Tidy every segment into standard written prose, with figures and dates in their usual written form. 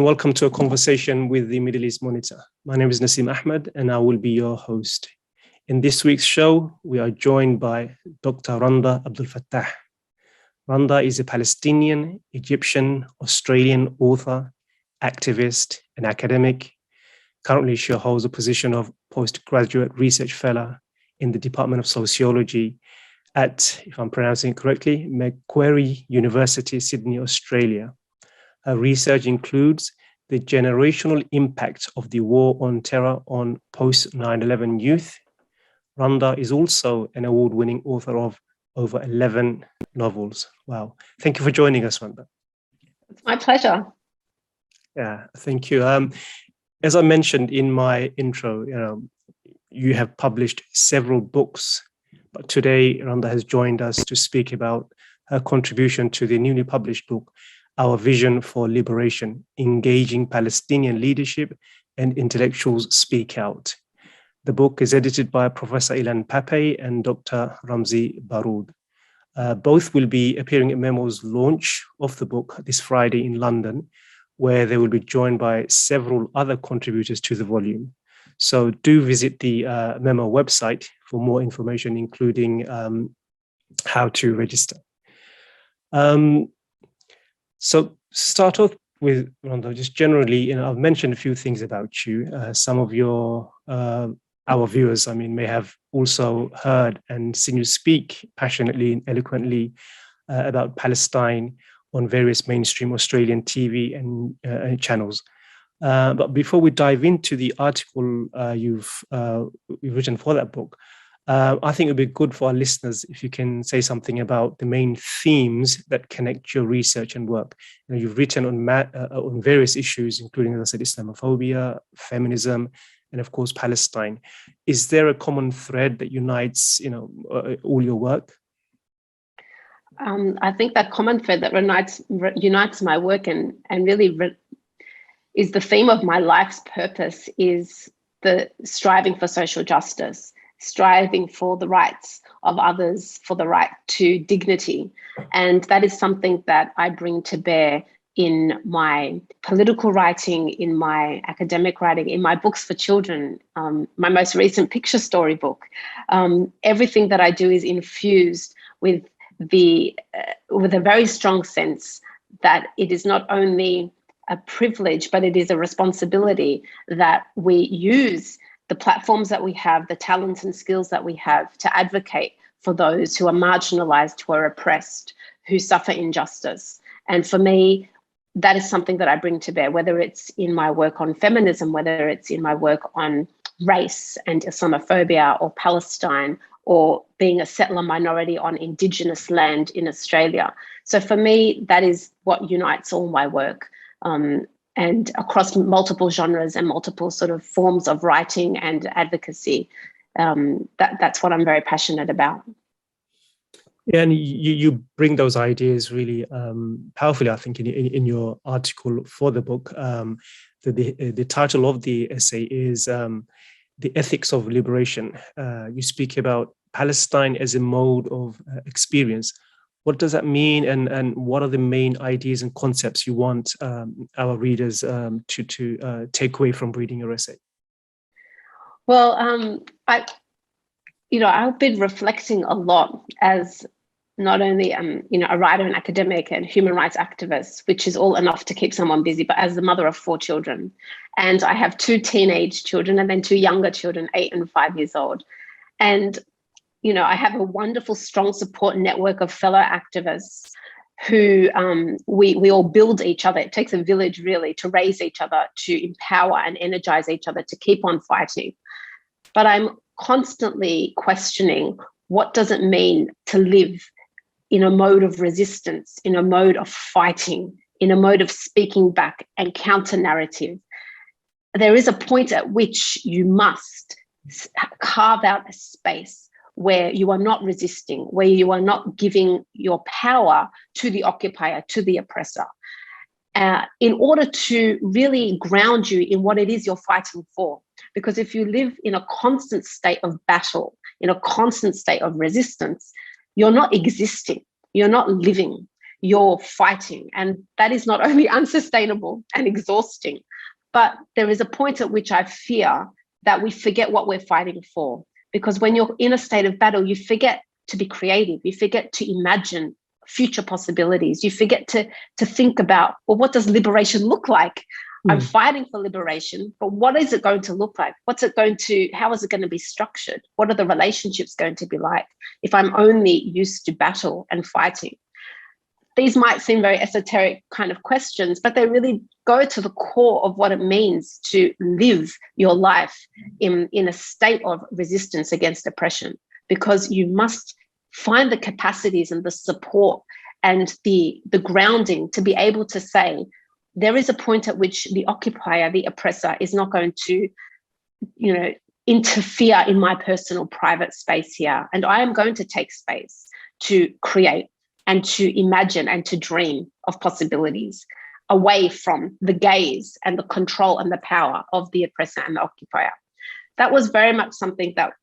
Welcome to a conversation with the Middle East Monitor. My name is Nasim Ahmed and I will be your host. In this week's show, we are joined by Dr. Randa Abdel-Fattah. Randa is a Palestinian, Egyptian, Australian author, activist, and academic. Currently, she holds a position of postgraduate research fellow in the Department of Sociology at, if I'm pronouncing it correctly, Macquarie University, Sydney, Australia. Her research includes the generational impact of the war on terror on post-9/11 youth. Randa is also an award-winning author of over 11 novels. Wow. Thank you for joining us, Randa. It's my pleasure. Yeah, thank you. As I mentioned in my intro, you have published several books, but today Randa has joined us to speak about her contribution to the newly published book, Our Vision for Liberation, Engaging Palestinian Leadership and Intellectuals Speak Out. The book is edited by Professor Ilan Pappe and Dr. Ramzy Baroud. Both will be appearing at MEMO's launch of the book this Friday in London, where they will be joined by several other contributors to the volume. So do visit the MEMO website for more information, including how to register. So start off with, Randa, just generally, I've mentioned a few things about you. Some of our viewers, may have also heard and seen you speak passionately and eloquently about Palestine on various mainstream Australian TV and channels. But before we dive into the article you've written for that book, I think it would be good for our listeners if you can say something about the main themes that connect your research and work. You've written on various issues, including, as I said, Islamophobia, feminism, and of course, Palestine. Is there a common thread that unites, all your work? I think that common thread that unites my work and really is the theme of my life's purpose is the striving for social justice, striving for the rights of others, for the right to dignity. And that is something that I bring to bear in my political writing, in my academic writing, in my books for children, my most recent picture story book. Everything that I do is infused with a very strong sense that it is not only a privilege, but it is a responsibility that we use the platforms that we have, the talents and skills that we have to advocate for those who are marginalized, who are oppressed, who suffer injustice. And for me, that is something that I bring to bear, whether it's in my work on feminism, whether it's in my work on race and Islamophobia or Palestine, or being a settler minority on Indigenous land in Australia. So for me, that is what unites all my work. And across multiple genres and multiple sort of forms of writing and advocacy, that's what I'm very passionate about. Yeah, and you bring those ideas really powerfully, I think, in your article for the book. The title of the essay is The Ethics of Liberation. You speak about Palestine as a mode of experience. What does that mean, and what are the main ideas and concepts you want our readers to take away from reading your essay? Well, I've been reflecting a lot as not only a writer and academic and human rights activist, which is all enough to keep someone busy, but as the mother of 4 children. And I have 2 teenage children and then 2 younger children, 8 and 5 years old. And I have a wonderful, strong support network of fellow activists who we all build each other. It takes a village, really, to raise each other, to empower and energize each other, to keep on fighting. But I'm constantly questioning, what does it mean to live in a mode of resistance, in a mode of fighting, in a mode of speaking back and counter-narrative? There is a point at which you must carve out a space where you are not resisting, where you are not giving your power to the occupier, to the oppressor, in order to really ground you in what it is you're fighting for. Because if you live in a constant state of battle, in a constant state of resistance, you're not existing, you're not living, you're fighting. And that is not only unsustainable and exhausting, but there is a point at which I fear that we forget what we're fighting for. Because when you're in a state of battle, you forget to be creative, you forget to imagine future possibilities, you forget to think about, well, what does liberation look like? I'm fighting for liberation, but what is it going to look like? How is it going to be structured? What are the relationships going to be like if I'm only used to battle and fighting? These might seem very esoteric kind of questions, but they really go to the core of what it means to live your life in a state of resistance against oppression, because you must find the capacities and the support and the grounding to be able to say, there is a point at which the occupier, the oppressor, is not going to, interfere in my personal private space here. And I am going to take space to create and to imagine and to dream of possibilities away from the gaze and the control and the power of the oppressor and the occupier. That was very much something that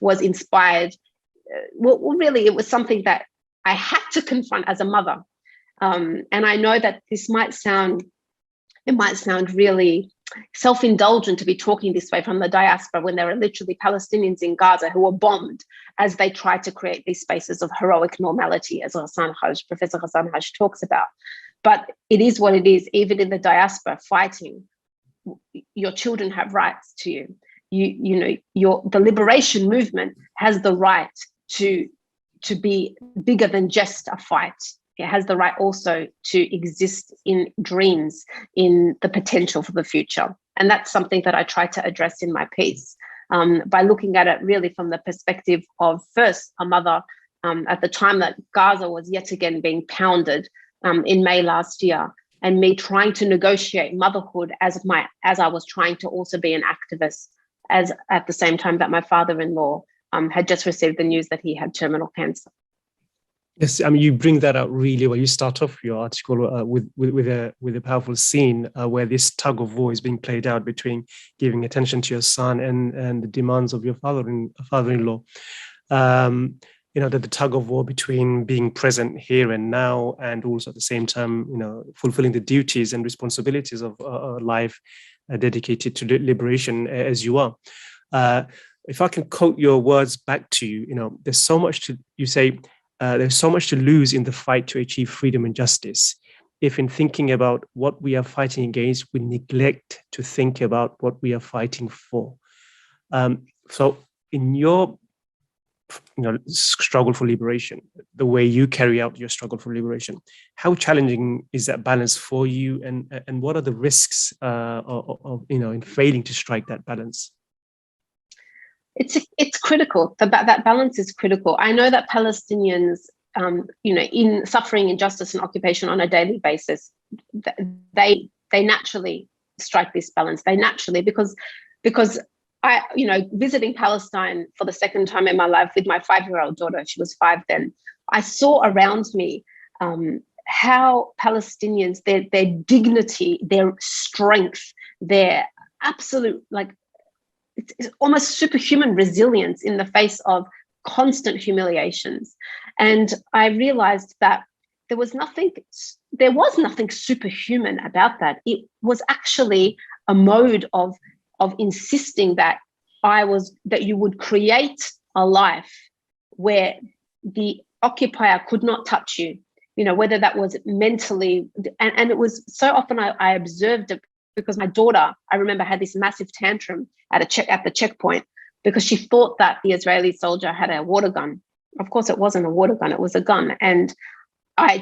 was inspired. Really, it was something that I had to confront as a mother. And I know that it might sound really self-indulgent to be talking this way from the diaspora when there are literally Palestinians in Gaza who were bombed as they tried to create these spaces of heroic normality, as Professor Hassan Haj talks about. But it is what it is. Even in the diaspora, fighting, your children have rights to you. The liberation movement has the right to be bigger than just a fight. It has the right also to exist in dreams, in the potential for the future. And that's something that I try to address in my piece by looking at it really from the perspective of, first, a mother at the time that Gaza was yet again being pounded in May last year, and me trying to negotiate motherhood as I was trying to also be an activist, as at the same time that my father-in-law had just received the news that he had terminal cancer. Yes, I mean, you bring that out really well. You start off your article with a powerful scene where this tug of war is being played out between giving attention to your son and the demands of your father-in-law. The tug of war between being present here and now, and also at the same time, fulfilling the duties and responsibilities of a life dedicated to liberation, as you are. If I can quote your words back to you, there's so much to, you say, there's so much to lose in the fight to achieve freedom and justice. If in thinking about what we are fighting against, we neglect to think about what we are fighting for. So in your struggle for liberation, the way you carry out your struggle for liberation, how challenging is that balance for you, and what are the risks of in failing to strike that balance? It's critical. That balance is critical. I know that Palestinians, in suffering injustice and occupation on a daily basis, they naturally strike this balance. They naturally, because I, visiting Palestine for the second time in my life with my 5-year-old daughter, she was 5 then, I saw around me how Palestinians, their dignity, their strength, their absolute, it's almost superhuman resilience in the face of constant humiliations. And I realized that there was nothing superhuman about that. It was actually a mode of insisting that you would create a life where the occupier could not touch you, whether that was mentally, and it was so often I observed it, because my daughter, I remember, had this massive tantrum at the checkpoint because she thought that the Israeli soldier had a water gun. Of course, it wasn't a water gun, it was a gun. And I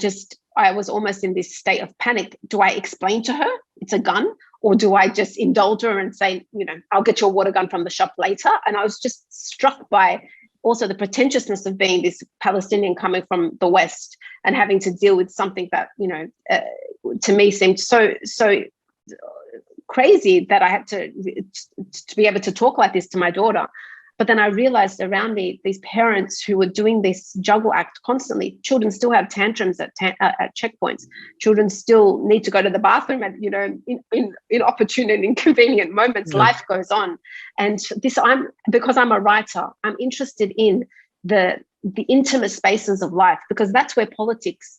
was almost in this state of panic. Do I explain to her it's a gun, or do I just indulge her and say, I'll get your water gun from the shop later? And I was just struck by also the pretentiousness of being this Palestinian coming from the West and having to deal with something that, to me seemed so crazy that I had to be able to talk like this to my daughter. But then I realized around me, these parents who were doing this juggle act constantly. Children still have tantrums at checkpoints. Children still need to go to the bathroom at, in opportune and inconvenient moments. Yeah. Life goes on. And because I'm a writer, I'm interested in the intimate spaces of life, because that's where politics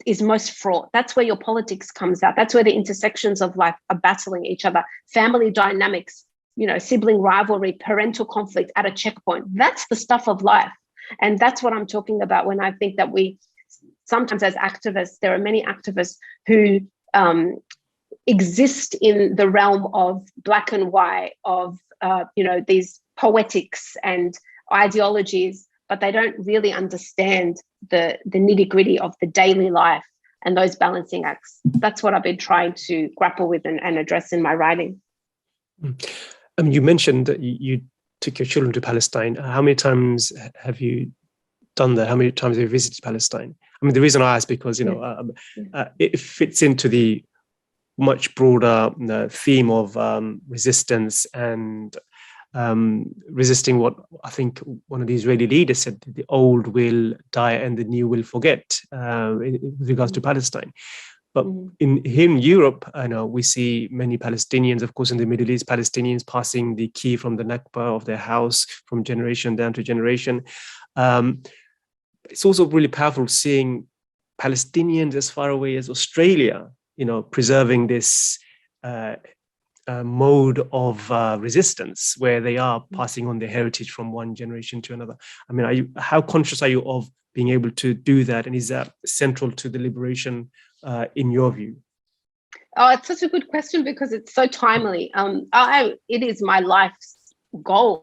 is most fraught. That's where your politics comes out. That's where the intersections of life are battling each other. Family dynamics, sibling rivalry, parental conflict at a checkpoint. That's the stuff of life. And that's what I'm talking about when I think that we sometimes as activists, there are many activists who exist in the realm of black and white, of these poetics and ideologies, but they don't really understand the nitty-gritty of the daily life and those balancing acts. That's what I've been trying to grapple with and address in my writing. You mentioned that you took your children to Palestine. How many times have you done that? How many times have you visited Palestine? The reason I ask because it fits into the much broader theme of resistance and resisting what I think one of the Israeli leaders said: the old will die and the new will forget, with regards to Palestine. But in Europe, I know we see many Palestinians, of course, in the Middle East, Palestinians passing the key from the Nakba of their house from generation down to generation. It's also really powerful seeing Palestinians as far away as Australia, preserving this mode of resistance where they are passing on their heritage from one generation to another. How conscious are you of being able to do that? And is that central to the liberation in your view? Oh, it's such a good question because it's so timely. It is my life's goal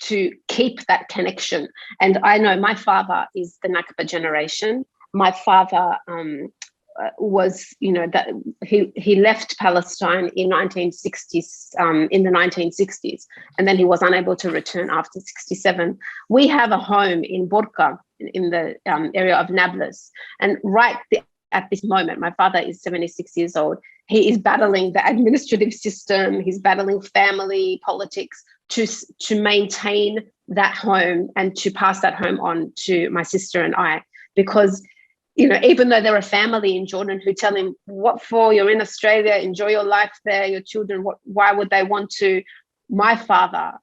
to keep that connection. And I know my father is the Nakba generation. My father was, that he left Palestine in 1960s, in the 1960s, and then he was unable to return after 67. We have a home in Borka, in the area of Nablus, and at this moment, my father is 76 years old. He is battling the administrative system. He's battling family politics to maintain that home and to pass that home on to my sister and I, because even though there are family in Jordan who tell him, what for? You're in Australia, enjoy your life there, your children, why would they want to? My father,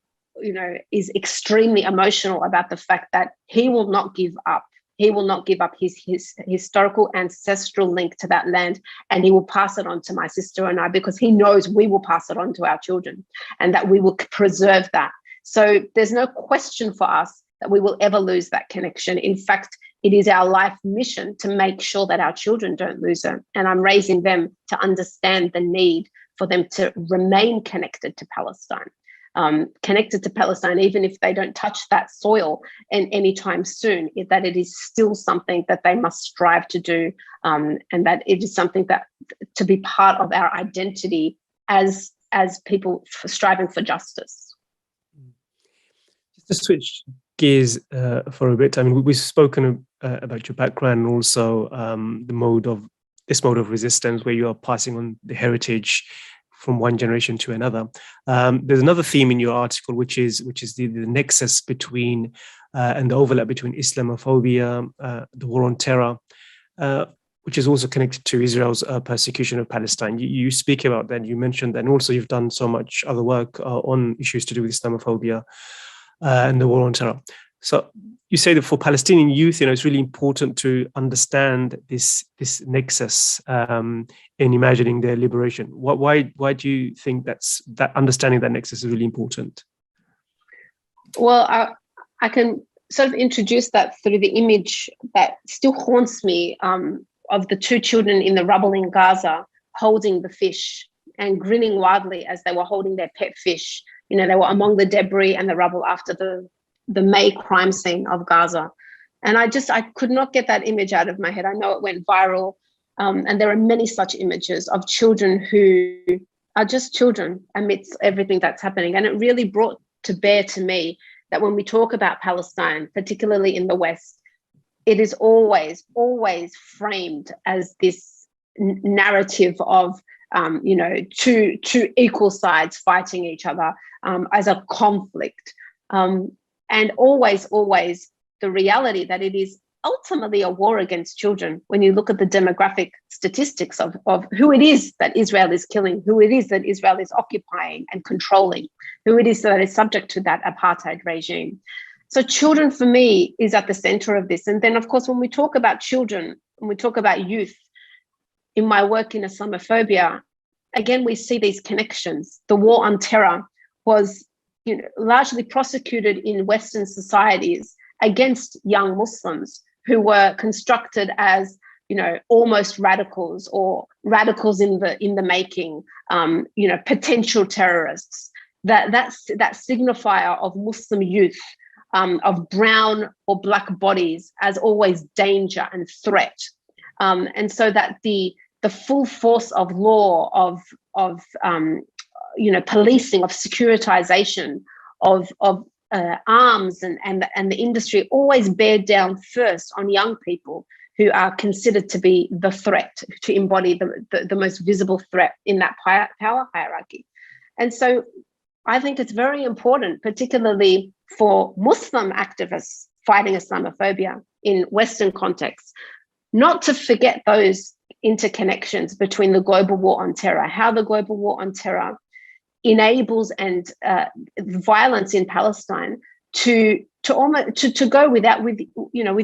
is extremely emotional about the fact that he will not give up. He will not give up his historical ancestral link to that land, and he will pass it on to my sister and I, because he knows we will pass it on to our children and that we will preserve that. So there's no question for us that we will ever lose that connection. In fact, it is our life mission to make sure that our children don't lose it. And I'm raising them to understand the need for them to remain connected to Palestine. Even if they don't touch that soil anytime soon, that it is still something that they must strive to do, and that it is something that to be part of our identity as people striving for justice. Just to switch gears for a bit, we've spoken about your background and also this mode of resistance where you are passing on the heritage from one generation to another. There's another theme in your article, which is the nexus between and the overlap between Islamophobia, the war on terror, which is also connected to Israel's persecution of Palestine. You speak about that, you mentioned that, and also you've done so much other work on issues to do with Islamophobia and the war on terror. So you say that for Palestinian youth, it's really important to understand this nexus in imagining their liberation. Why do you think that understanding that nexus is really important? Well, I can sort of introduce that through the image that still haunts me of the two children in the rubble in Gaza holding the fish and grinning wildly as they were holding their pet fish. They were among the debris and the rubble after the May crime scene of Gaza. And I could not get that image out of my head. I know it went viral. And there are many such images of children who are just children amidst everything that's happening. And it really brought to bear to me that when we talk about Palestine, particularly in the West, it is always, always framed as this narrative of, two equal sides fighting each other, as a conflict. And always, always the reality that it is ultimately a war against children when you look at the demographic statistics of who it is that Israel is killing, who it is that Israel is occupying and controlling, who it is that is subject to that apartheid regime. So children for me is at the center of this. And then of course, when we talk about children, when we talk about youth, in my work in Islamophobia, again, we see these connections. The war on terror was, largely prosecuted in Western societies against young Muslims who were constructed as, almost radicals or radicals in the making, potential terrorists. That signifier of Muslim youth, of brown or black bodies as always danger and threat. And so that the full force of law, of policing, of securitization, of arms and the industry always bear down first on young people who are considered to be the threat, to embody the most visible threat in that power hierarchy. And so I think it's very important, particularly for Muslim activists fighting Islamophobia in Western contexts, not to forget those interconnections between the global war on terror, how the global war on terror enables and violence in Palestine to go with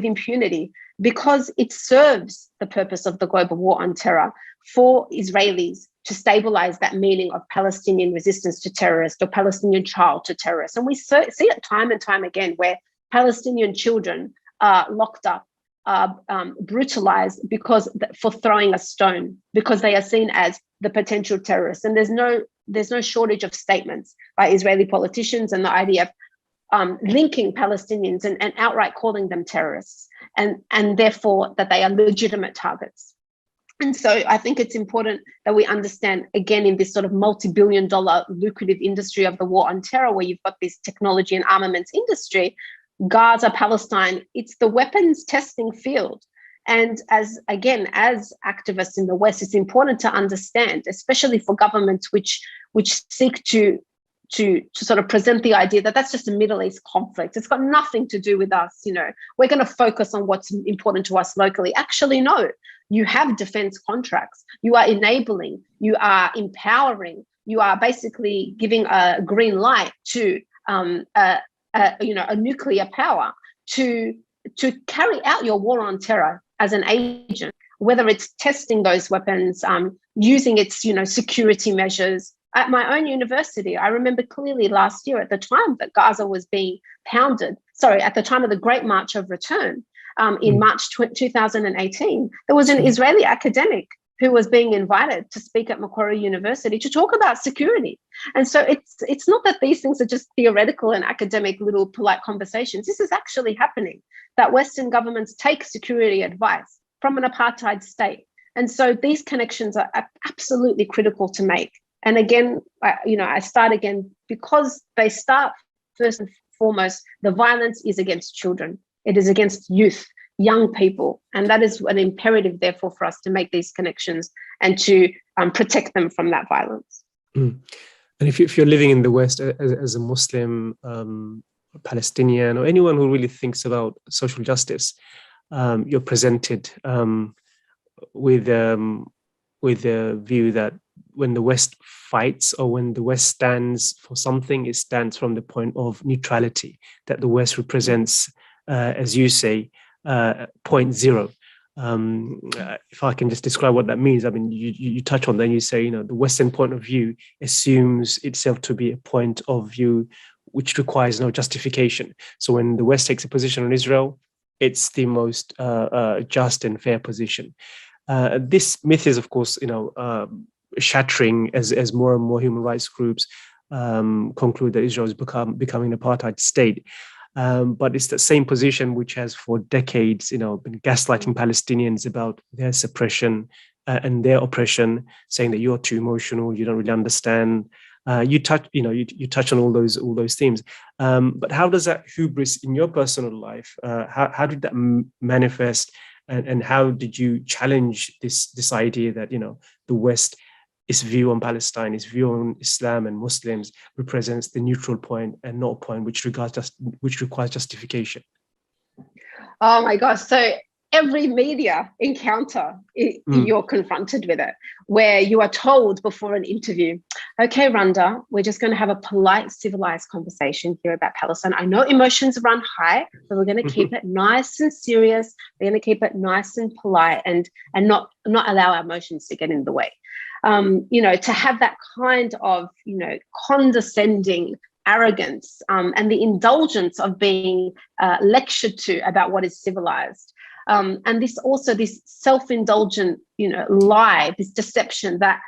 impunity, because it serves the purpose of the global war on terror for Israelis to stabilize that meaning of Palestinian resistance to terrorists or Palestinian child to terrorists. And we see it time and time again where Palestinian children are locked up, brutalized for throwing a stone, because they are seen as the potential terrorists. And there's no shortage of statements by Israeli politicians and the IDF linking Palestinians and outright calling them terrorists, and therefore that they are legitimate targets. And so I think it's important that we understand, again, in this sort of multi-billion-dollar lucrative industry of the war on terror, where you've got this technology and armaments industry, Gaza, Palestine, it's the weapons testing field. And as activists in the West, it's important to understand, especially for governments which seek to sort of present the idea that that's just a Middle East conflict. It's got nothing to do with us. We're going to focus on what's important to us locally. Actually, no, you have defense contracts. You are enabling, you are empowering, you are basically giving a green light to a nuclear power to carry out your war on terror as an agent, whether it's testing those weapons, using its security measures. At my own university, I remember clearly last year, at the time that Gaza was being pounded, at the time of the Great March of Return, in March 2018, there was an Israeli academic who was being invited to speak at Macquarie University to talk about security. And so it's not that these things are just theoretical and academic little polite conversations. This is actually happening, that Western governments take security advice from an apartheid state. And so these connections are absolutely critical to make. And again, I start again, because they start first and foremost, the violence is against children. It is against youth, young people. And that is an imperative, therefore, for us to make these connections and to protect them from that violence. And if you're living in the West as a Muslim, Palestinian, or anyone who really thinks about social justice, you're presented with a view that when the West fights, or when the West stands for something, it stands from the point of neutrality, that the West represents, as you say, point zero. If I can just describe what that means, I mean, you touch on that and you say, the Western point of view assumes itself to be a point of view which requires no justification. So when the West takes a position on Israel, it's the most just and fair position. This myth is, of course, shattering as more and more human rights groups conclude that Israel is becoming an apartheid state. But it's the same position which has for decades, been gaslighting Palestinians about their suppression and their oppression, saying that you're too emotional, you don't really understand. You touch on all those themes. But how does that hubris in your personal life? How did that manifest, and how did you challenge this idea that the West, its view on Palestine, its view on Islam and Muslims, represents the neutral point and not a point which requires justification? Oh my gosh! So every media encounter, you're confronted with it, where you are told before an interview, okay, Randa, we're just going to have a polite, civilized conversation here about Palestine. I know emotions run high, but we're going to keep it nice and serious. We're going to keep it nice and polite, and not allow our emotions to get in the way. To have that kind of, condescending arrogance and the indulgence of being lectured to about what is civilized. And this self-indulgent, lie, this deception that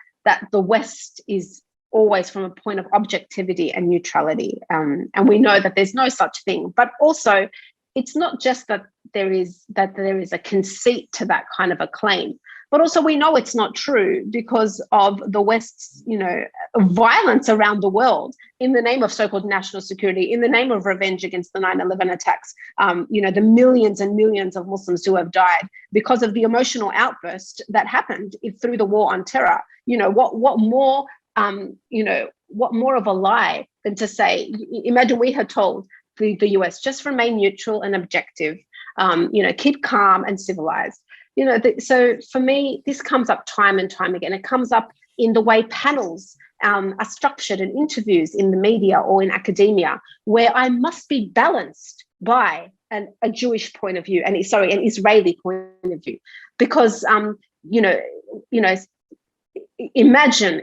the West is always from a point of objectivity and neutrality. And we know that there's no such thing. But also, it's not just that there is a conceit to that kind of a claim, but also we know it's not true because of the West's, violence around the world in the name of so-called national security, in the name of revenge against the 9/11 attacks, the millions and millions of Muslims who have died because of the emotional outburst that happened through the war on terror. What more of a lie than to say, imagine we had told the US, just remain neutral and objective, keep calm and civilized. So for me, this comes up time and time again. It comes up in the way panels are structured in interviews in the media or in academia, where I must be balanced by a Jewish point of view, an Israeli point of view, because imagine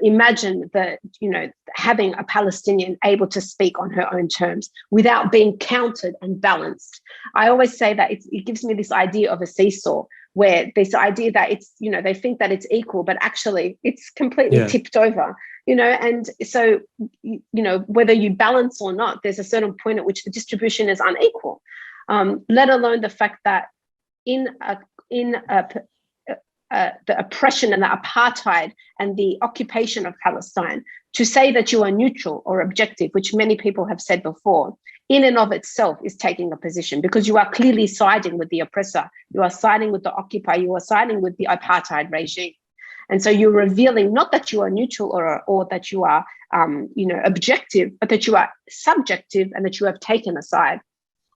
having a Palestinian able to speak on her own terms without being countered and balanced. I always say that it gives me this idea of a seesaw, where this idea that it's, they think that it's equal, but actually it's completely tipped over, and so, whether you balance or not, there's a certain point at which the distribution is unequal, let alone the fact that in the oppression and the apartheid and the occupation of Palestine, to say that you are neutral or objective, which many people have said before, in and of itself is taking a position, because you are clearly siding with the oppressor, you are siding with the occupier, you are siding with the apartheid regime. And so you're revealing not that you are neutral or that you are objective, but that you are subjective and that you have taken a side.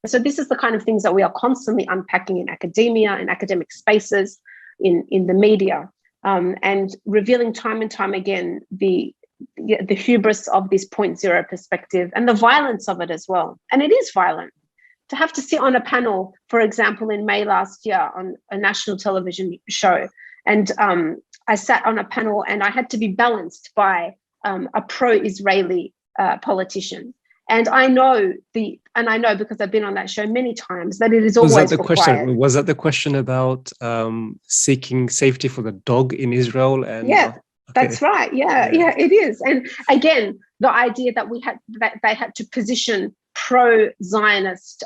So this is the kind of things that we are constantly unpacking in academia, in academic spaces, in the media, and revealing time and time again the hubris of this 0.0 perspective and the violence of it as well. And it is violent. To have to sit on a panel, for example, in May last year on a national television show, and I sat on a panel and I had to be balanced by a pro-Israeli politician. And I know because I've been on that show many times that it is always required. Was that the question about seeking safety for the dog in Israel? And okay. That's right. Yeah, it is. And again, the idea that they had to position pro-Zionist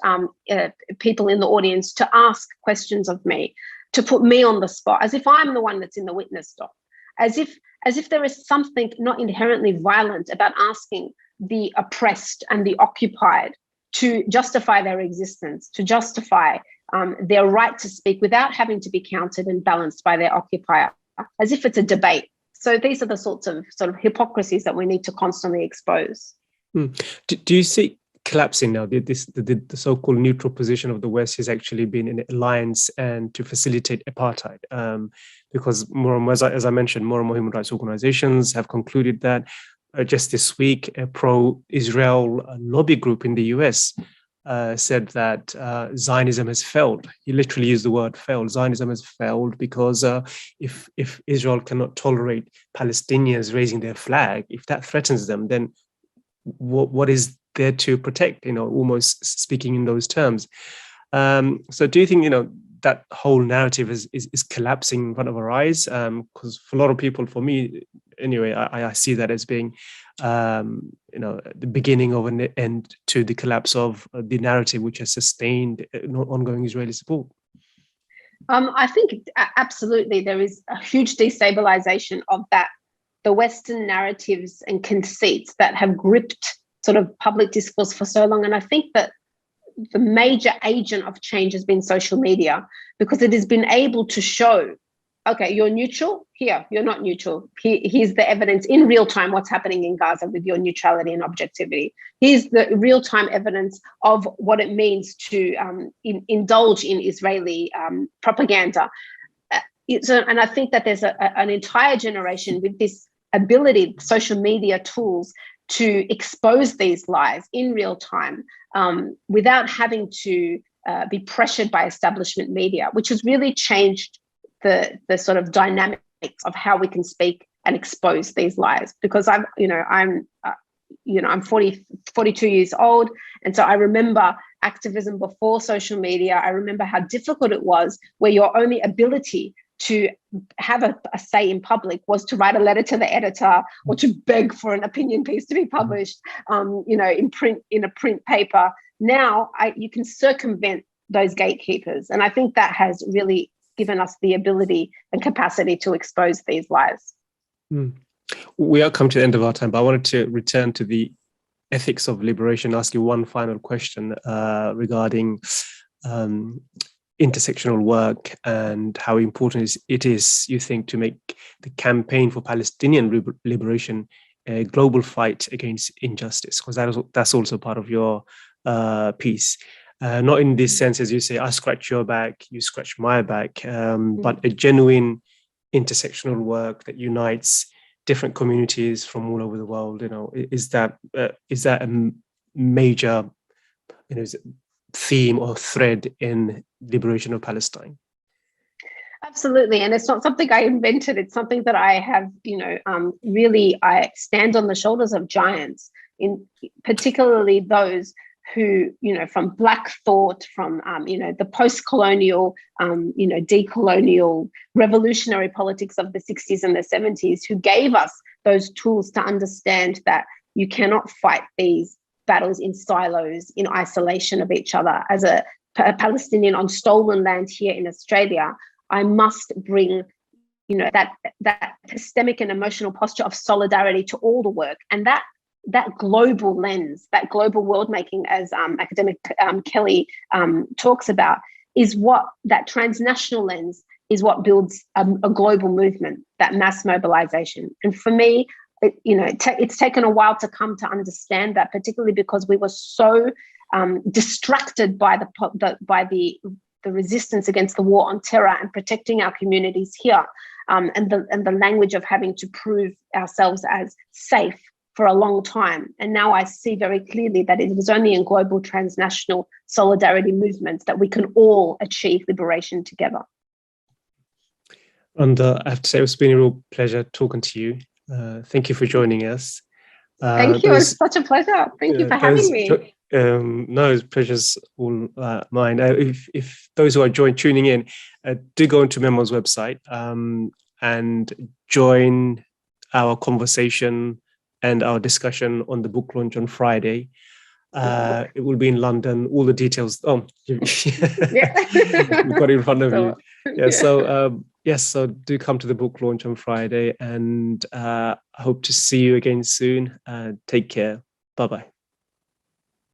people in the audience to ask questions of me, to put me on the spot, as if I'm the one that's in the witness dock, as if there is something not inherently violent about asking the oppressed and the occupied to justify their existence, to justify their right to speak without having to be counted and balanced by their occupier, as if it's a debate. So these are the sorts of hypocrisies that we need to constantly expose. Do you see collapsing now? The so-called neutral position of the West has actually been in alliance and to facilitate apartheid, because more and more, as I mentioned, more and more human rights organizations have concluded that. Just this week, a pro-Israel lobby group in the US said that Zionism has failed. He literally used the word failed. Zionism has failed because if Israel cannot tolerate Palestinians raising their flag, if that threatens them, then what is there to protect? Almost speaking in those terms. So do you think that whole narrative is collapsing in front of our eyes? Because for a lot of people, for me anyway, I see that as being the beginning of an end to the collapse of the narrative which has sustained ongoing Israeli support. I think absolutely there is a huge destabilization of that, the Western narratives and conceits that have gripped sort of public discourse for so long. And I think that the major agent of change has been social media, because it has been able to show, okay, you're neutral here, you're not neutral. Here's the evidence in real time what's happening in Gaza with your neutrality and objectivity. Here's the real time evidence of what it means to indulge in Israeli propaganda. And I think that there's an entire generation with this ability, social media tools, to expose these lies in real time without having to be pressured by establishment media, which has really changed the sort of dynamics of how we can speak and expose these lies. Because I'm 42 years old, and so I remember activism before social media. I remember how difficult it was, where your only ability to have a say in public was to write a letter to the editor or to beg for an opinion piece to be published, in a print paper. Now you can circumvent those gatekeepers, and I think that has really given us the ability and capacity to expose these lies. We are coming to the end of our time, but I wanted to return to the ethics of liberation, ask you one final question regarding intersectional work and how important it is, you think, to make the campaign for Palestinian liberation a global fight against injustice, because that's also part of your piece. Not in this sense, as you say, I scratch your back, you scratch my back, but a genuine intersectional work that unites different communities from all over the world. Is that a major, theme or thread in liberation of Palestine? Absolutely, and it's not something I invented. It's something that I have, really, I stand on the shoulders of giants, in particularly those who, from Black thought, from, the post-colonial, decolonial, revolutionary politics of the 60s and the 70s, who gave us those tools to understand that you cannot fight these battles in silos, in isolation of each other. As a Palestinian on stolen land here in Australia, I must bring, that epistemic and emotional posture of solidarity to all the work. And that global lens, that global world making, as academic Kelly talks about, is what that transnational lens is what builds a global movement, that mass mobilization. And for me, it's taken a while to come to understand that, particularly because we were so distracted by the resistance against the war on terror and protecting our communities here, and the language of having to prove ourselves as safe for a long time. And now I see very clearly that it is only in global transnational solidarity movements that we can all achieve liberation together. And I have to say, it's been a real pleasure talking to you. Thank you for joining us. Thank you. It's such a pleasure. Thank you for having me. No, pleasure's all mine. If those who are tuning in, do go into MEMO's website and join our conversation and our discussion on the book launch on Friday. It will be in London. All the details. You've got it in front of you. Yeah. So yes, so do come to the book launch on Friday, and I hope to see you again soon. Take care. Bye-bye.